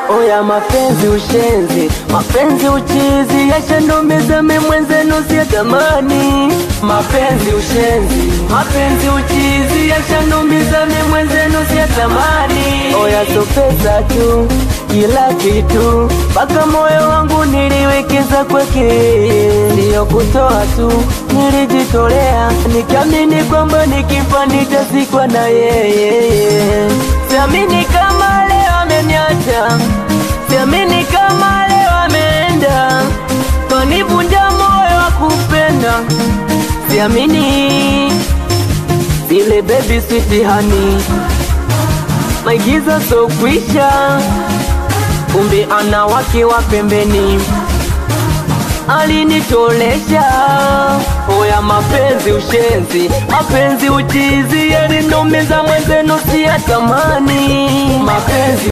Oya mapenzi ushenzi, mapenzi uchizi, yashandumiza mimwenzenu siyatamani. Mapenzi ushenzi, mapenzi uchizi, yashandumiza mimwenzenu siyatamani. Oya so pesa tu, kila kitu, mpaka moyo wangu niliwekeza kwake. Ndiyo kutoa tu, nilijitolea, nikiamini kwamba nikifa nitazikwa na yeye. Siamini kama leo ameniacha, siamini kama leo ameenda, kanivunja moyo wa kupenda. Siamini zile baby sweet honey, maigiza so kwisha, kumbe ana wake wa pembeni, alinitolesha. Oya mapenzi ushenzi, mapenzi uchizi, yalinumiza mwenzenu siyatamani. Mapenzi